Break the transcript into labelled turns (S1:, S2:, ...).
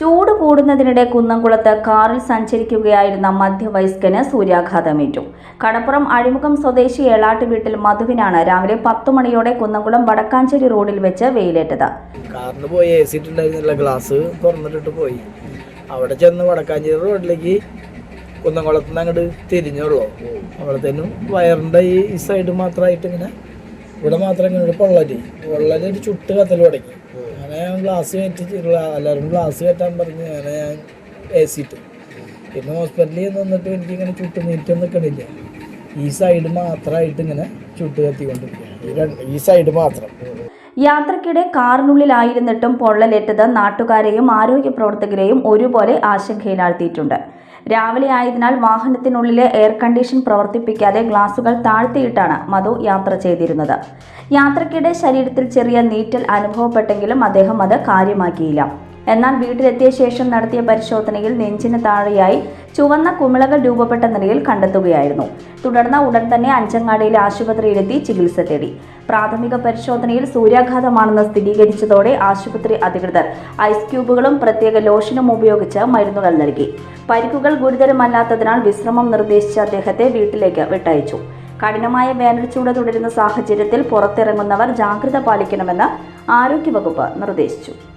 S1: ചൂട് കൂടുന്നതിനിടെ കുന്നംകുളത്ത് കാറിൽ സഞ്ചരിക്കുകയായിരുന്ന മധ്യവയസ്കന് സൂര്യാഘാതമേറ്റു. കടപ്പുറം അഴിമുഖം സ്വദേശി ഏളാട്ട് വീട്ടിൽ മധുവിനാണ് രാവിലെ 10 മണിയോടെ കുന്നംകുളം വടക്കാഞ്ചേരി റോഡിൽ വെച്ച് വെയിലേറ്റത്.
S2: കാറിന് പോയി എസിട്ടുണ്ടായിരുന്നില്ല, ഗ്ലാസ് തുറന്നിട്ടിട്ട് പോയി. അവിടെ ചെന്ന് വടക്കാഞ്ചേരി റോഡിലേക്ക് കുന്നംകുളത്ത് നിന്ന് അങ്ങോട്ട് തിരിഞ്ഞുള്ളൂ. അവിടത്തേനും വയറിൻ്റെ ഈ സൈഡ് മാത്രമായിട്ട് ഇങ്ങനെ ഇവിടെ മാത്രം ഇങ്ങനെ പൊള്ളല് ഒരു ചുട്ട് കത്തൽ തുടങ്ങി. അങ്ങനെ ഞാൻ ഗ്ലാസ് കയറ്റിട്ടുള്ള എല്ലാവരും ഗ്ലാസ് കയറ്റാൻ പറഞ്ഞ് അങ്ങനെ ഞാൻ എസിട്ട് പിന്നെ ഹോസ്പിറ്റലിൽ നിന്നിട്ട് എനിക്കിങ്ങനെ ചുട്ട് നീറ്റൊന്നും നിൽക്കണില്ല. ഈ സൈഡ് മാത്രമായിട്ട് ഇങ്ങനെ ചുട്ട് കത്തിക്കൊണ്ടിരിക്കുക, ഈ സൈഡ് മാത്രം.
S1: യാത്രക്കിടെ കാറിനുള്ളിലായിരുന്നിട്ടും പൊള്ളലേറ്റത് നാട്ടുകാരെയും ആരോഗ്യ പ്രവർത്തകരെയും ഒരുപോലെ ആശങ്കയിലാഴ്ത്തിയിട്ടുണ്ട്. രാവിലെ ആയതിനാൽ വാഹനത്തിനുള്ളിലെ എയർ കണ്ടീഷൻ പ്രവർത്തിപ്പിക്കാതെ ഗ്ലാസുകൾ താഴ്ത്തിയിട്ടാണ് മധു യാത്ര ചെയ്തിരുന്നത്. യാത്രക്കിടെ ശരീരത്തിൽ ചെറിയ നീറ്റൽ അനുഭവപ്പെട്ടെങ്കിലും അദ്ദേഹം അത് കാര്യമാക്കിയില്ല. എന്നാൽ വീട്ടിലെത്തിയ ശേഷം നടത്തിയ പരിശോധനയിൽ നെഞ്ചിന് താഴെയായി ചുവന്ന കുമിളകൾ രൂപപ്പെട്ട നിലയിൽ കണ്ടെത്തുകയായിരുന്നു. തുടർന്ന് ഉടൻ തന്നെ അഞ്ചങ്ങാടിയിലെ ആശുപത്രിയിലെത്തി ചികിത്സ തേടി. പ്രാഥമിക പരിശോധനയിൽ സൂര്യാഘാതമാണെന്ന് സ്ഥിരീകരിച്ചതോടെ ആശുപത്രി അധികൃതർ ഐസ് ക്യൂബുകളും പ്രത്യേക ലോഷനും ഉപയോഗിച്ച് മരുന്നുകൾ നൽകി. പരിക്കുകൾ ഗുരുതരമല്ലാത്തതിനാൽ വിശ്രമം നിർദ്ദേശിച്ച അദ്ദേഹത്തെ വീട്ടിലേക്ക് വിട്ടയച്ചു. കഠിനമായ വേനൽച്ചൂട് തുടരുന്ന സാഹചര്യത്തിൽ പുറത്തിറങ്ങുന്നവർ ജാഗ്രത പാലിക്കണമെന്ന് ആരോഗ്യവകുപ്പ് നിർദ്ദേശിച്ചു.